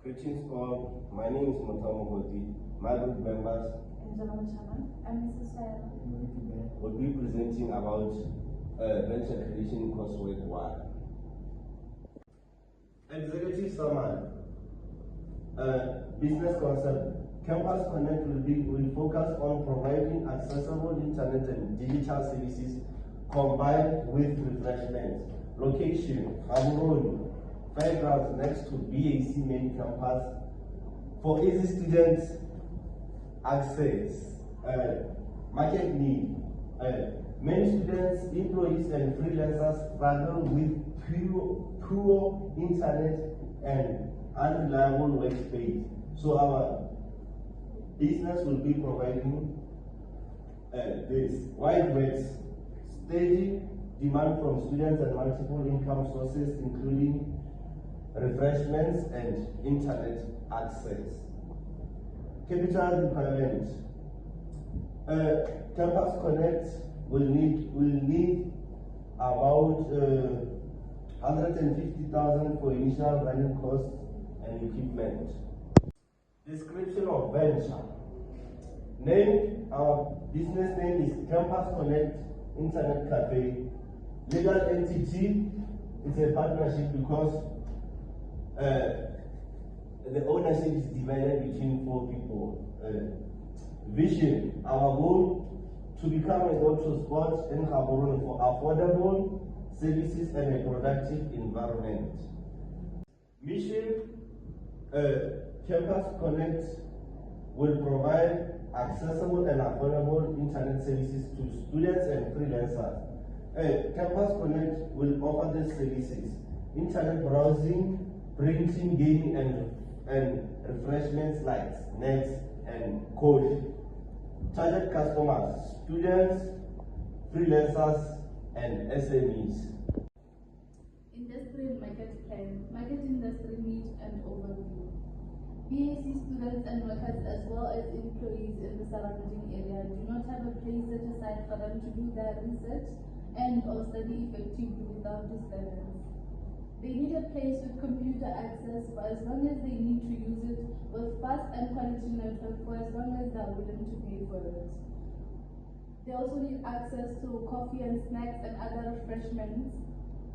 Greetings all, my name is Mutamo Hoti. My group members I'm Mrs. Sayana. will be presenting about venture creation coursework 1. Executive summary. Business concept. Campus Connect will focus on providing accessible internet and digital services combined with refreshments. Location, Gaborone, fairgrounds next to BAC main campus. For easy students access, market need. Many students, employees, and freelancers struggle with poor internet and unreliable workspace. So our business will be providing this wide range, steady demand from students and multiple income sources, including refreshments and internet access. Capital requirement. Campus Connect will need about 150,000 for initial running costs and equipment. Description of venture. Name, our business name is Campus Connect Internet Cafe. Legal entity, it's a partnership because the ownership is divided between 4 people. Vision, our goal to become a go-to spot in Gaborone for affordable services and a productive environment. Mission, Campus Connect will provide accessible and affordable internet services to students and freelancers. Campus Connect will offer these services: internet browsing, printing, gaming, and refreshments like snacks and coffee. Target customers: students, freelancers, and SMEs. Industrial market plan, market industry need and overview. BAC students and workers as well as employees in the surrounding area do not have a place set aside for them to do their research and or study effectively without disturbance. They need a place with computer access for as long as they need to use it, with fast and quality network for as long as they are willing to pay for it. They also need access to coffee and snacks and other refreshments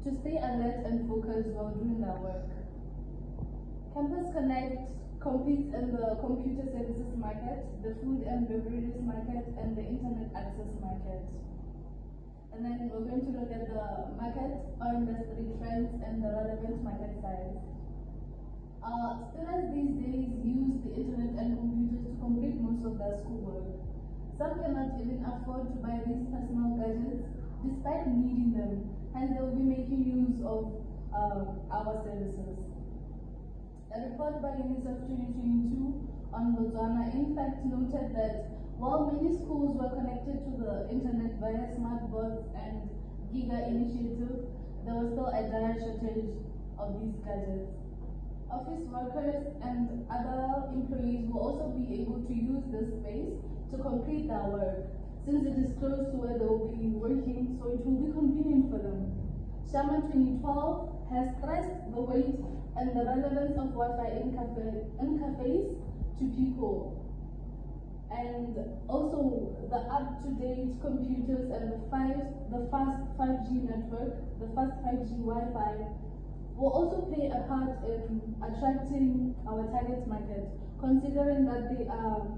to stay alert and focused while doing their work. Campus Connect competes in the computer services market, the food and beverages market, and the internet access market. And then we're going to look at the market or industry trends and the relevant market size. Students these days use the internet and computers to complete most of their schoolwork. Some cannot even afford to buy these personal gadgets despite needing them, and they'll be making use of our services. A report by UNICEF 2022 on Botswana in fact noted that while many schools were connected to the internet via smart boards and GIGA initiative, there was still a dire shortage of these gadgets. Office workers and other employees will also be able to use this space to complete their work, since it is close to where they will be working, so it will be convenient for them. Shama 2012 has stressed the weight and the relevance of Wi-Fi in cafes to people, and also the up-to-date computers and the fast 5G network, the fast 5G Wi-Fi will also play a part in attracting our target market, considering that they are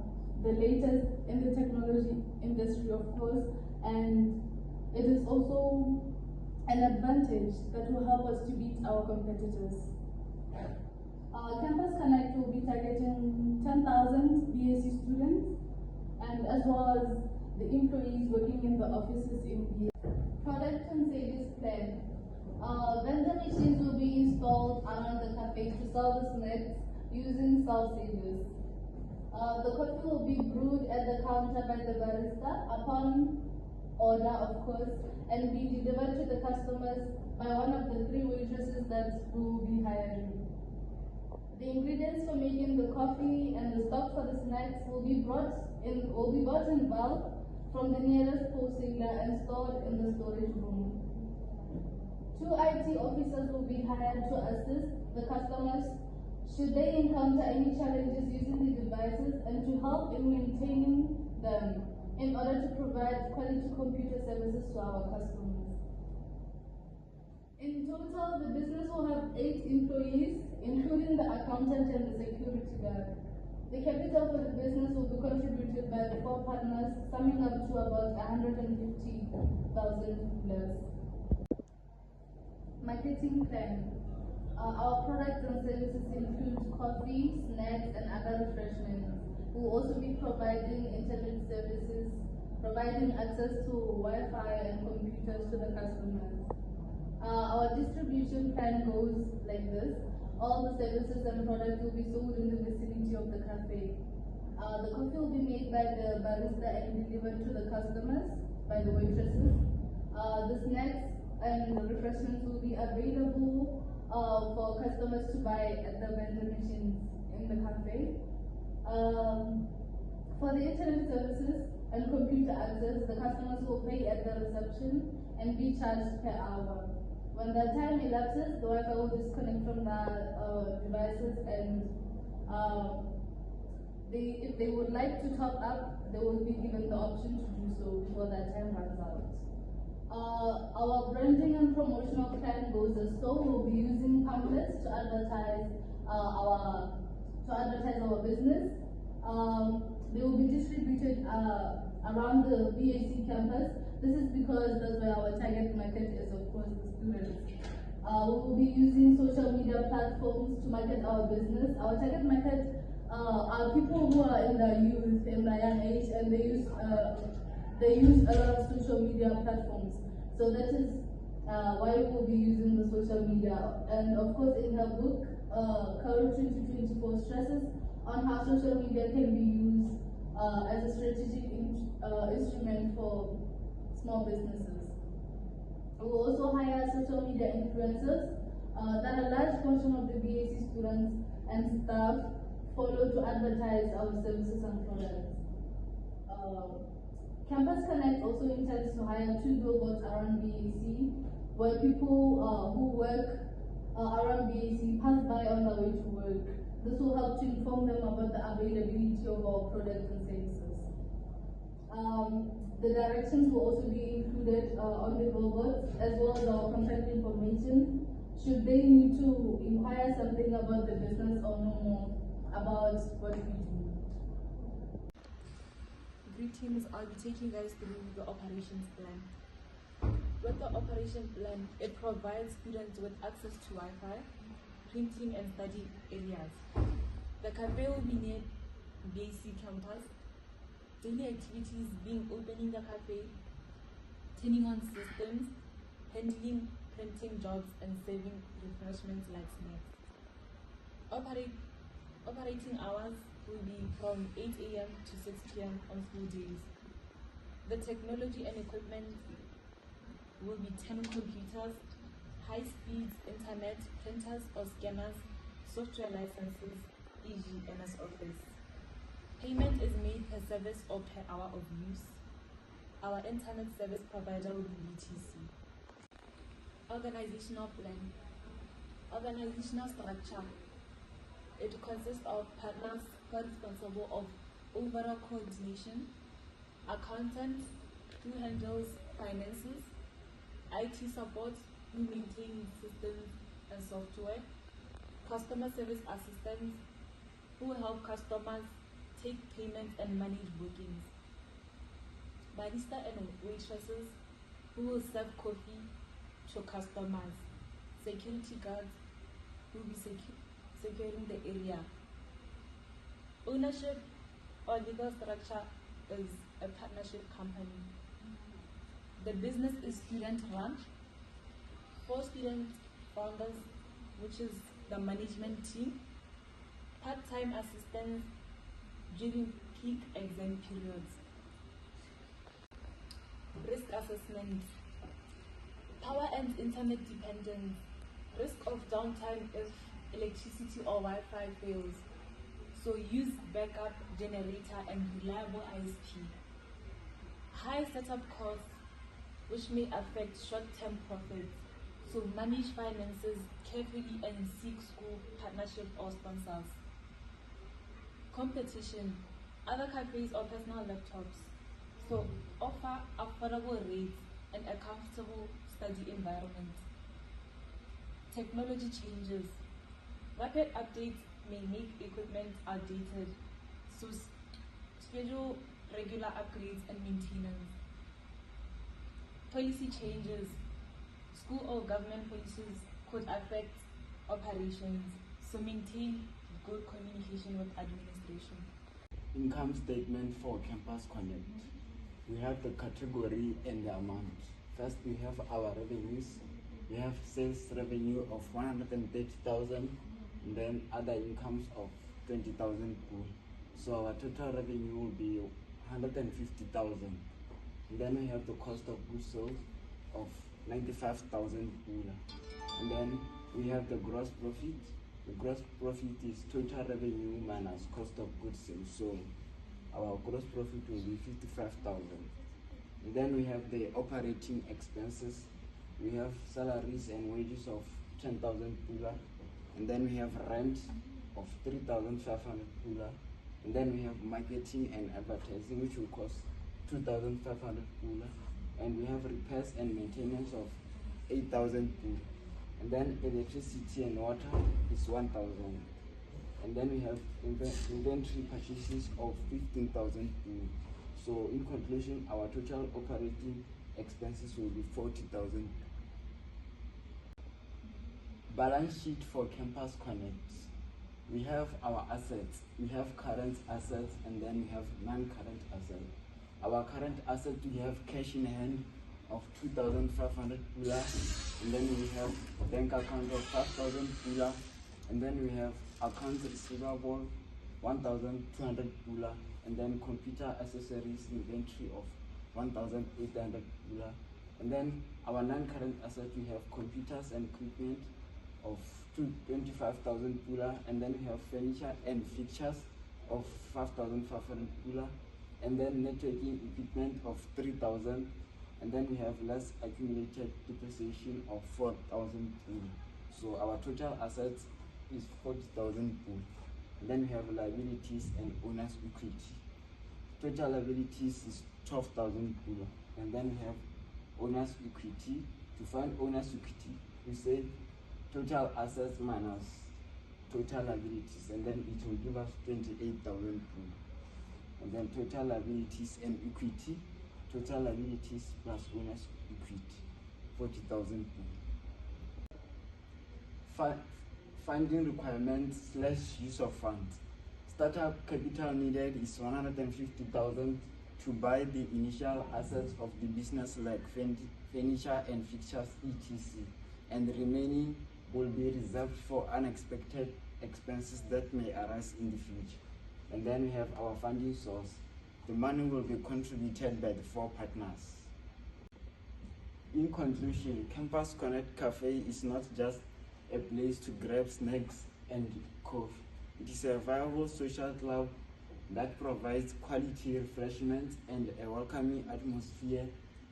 the latest in the technology industry, of course, and it is also an advantage that will help us to beat our competitors. Campus Connect will be targeting 10,000 BAC students and as well as the employees working in the offices in BAC. Product and service plan. Vendor machines will be installed around the cafe to sell the snacks using self-service. The coffee will be brewed at the counter by the barista upon order, of course, and be delivered to the customers by one of the 3 waitresses that we will be hiring. The ingredients for making the coffee and the stock for the snacks will be bought in bulk from the nearest wholesaler and stored in the storage room. 2 IT officers will be hired to assist the customers should they encounter any challenges using the devices, and to help in maintaining them in order to provide quality computer services to our customers. In total, the business will have 8 employees, including the accountant and the security guard. The capital for the business will be contributed by the 4 partners, summing up to about 150,000 plus. Marketing plan. Our products and services include coffee, snacks, and other refreshments. We will also be providing internet services, providing access to Wi-Fi and computers to the customers. Our distribution plan goes like this. All the services and products will be sold in the vicinity of the cafe. The coffee will be made by the barista and delivered to the customers by the waitresses. The snacks and the refreshments will be available for customers to buy at the vendor machines in the cafe. For the internet services and computer access, the customers will pay at the reception and be charged per hour. When the time elapses, the Wi-Fi will disconnect from the devices, and if they would like to top up, they will be given the option to do so before that time runs out. Our branding and promotional plan goes as so. We'll be using pamphlets to advertise our business. They will be distributed around the BAC campus. This is because that's where our target market is, of course, the students. We will be using social media platforms to market our business. Our target market are people who are in the youth, in the young age, and they use a lot of social media platforms. So that is why we will be using the social media. And of course, in her book, Courage 2024 stresses on how social media can be used as a strategic instrument for small businesses. We will also hire social media influencers that a large portion of the BAC students and staff follow to advertise our services and products. Campus Connect also intends to hire 2 billboards around BAC, where people who work around BAC pass by on their way to work. This will help to inform them about the availability of our products and services. The directions will also be included on the billboards, as well as our contact information, should they need to inquire something about the business or know more about what we do. Greetings, I'll be taking you guys through the operations plan. With the operation plan, it provides students with access to Wi-Fi, printing and study areas. The cafe will be near BAC campus. Daily activities being opening the cafe, turning on systems, handling printing jobs, and serving refreshments like snacks. Operating hours will be from 8 a.m. to 6 p.m. on school days. The technology and equipment will be 10 computers, high-speed internet, printers or scanners, software licenses, e.g. MS Office. Payment is made per service or per hour of use. Our internet service provider will be UTC. Organizational plan. Organizational structure. It consists of partners who are responsible of overall coordination, accountants who handles finances, IT support who maintain systems and software, customer service assistants who help customers take payment and manage bookings, barista and waitresses who will serve coffee to customers, security guards who will be securing the area. Ownership or legal structure is a partnership company. The business is student run. 4 student founders, which is the management team, part-time assistants during peak exam periods. Risk assessment. Power and internet dependence. Risk of downtime if electricity or Wi-Fi fails. So use backup generator and reliable ISP. High setup costs, which may affect short-term profits. to manage finances carefully and seek school partnership or sponsors. Competition. Other cafes offer personal laptops, so offer affordable rates and a comfortable study environment. Technology changes. Rapid updates may make equipment outdated, so schedule regular upgrades and maintenance. Policy changes. School or government policies could affect operations, so maintain good communication with administration. Income statement for Campus Connect. We have the category and the amount. First, we have our revenues. We have sales revenue of 130,000, and then other incomes of 20,000 pool. So our total revenue will be 150,000. And then we have the cost of goods sold of 95,000 pool. And then we have the gross profit. The gross profit is total revenue minus cost of goods sold. So our gross profit will be 55,000. And then we have the operating expenses. We have salaries and wages of 10,000 pula. And then we have rent of 3,500 pula. And then we have marketing and advertising, which will cost 2,500 pula. And we have repairs and maintenance of 8,000 pula. And then electricity and water is 1,000. And then we have inventory purchases of 15,000 pula. So in conclusion, our total operating expenses will be 40,000. Balance sheet for Campus Connect. We have our assets. We have current assets and then we have non-current assets. Our current assets, we have cash in hand of 2,500 pula, and then we have a bank account of 5,000 pula, and then we have accounts receivable 1,200 pula, and then computer accessories inventory of 1,800 pula, and then our non-current assets, we have computers and equipment of 25,000 pula, and then we have furniture and fixtures of 5,500 pula, and then networking equipment of 3,000, and then we have less accumulated depreciation of 4,000 pula. So our total assets is 40,000 pula. And then we have liabilities and owner's equity. Total liabilities is 12,000 pula. And then we have owner's equity. To find owner's equity, we say total assets minus total liabilities, and then it will give us 28,000 pula. And then total liabilities and equity, total liabilities plus owner's equity, 40,000 pula. Funding requirements / use of funds. Startup capital needed is 150,000 to buy the initial assets of the business like furniture and fixtures etc. And the remaining will be reserved for unexpected expenses that may arise in the future. And then we have our funding source. The money will be contributed by the 4 partners. In conclusion, Campus Connect Cafe is not just a place to grab snacks and coffee. It is a viable social club that provides quality refreshments and a welcoming atmosphere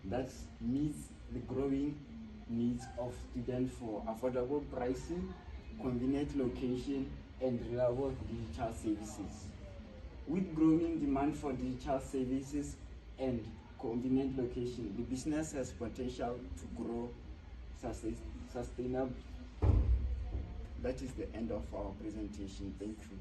that meets the growing needs of students for affordable pricing, convenient location, and reliable digital services. With growing demand for digital services and convenient location, the business has potential to grow sustainably. That is the end of our presentation. Thank you.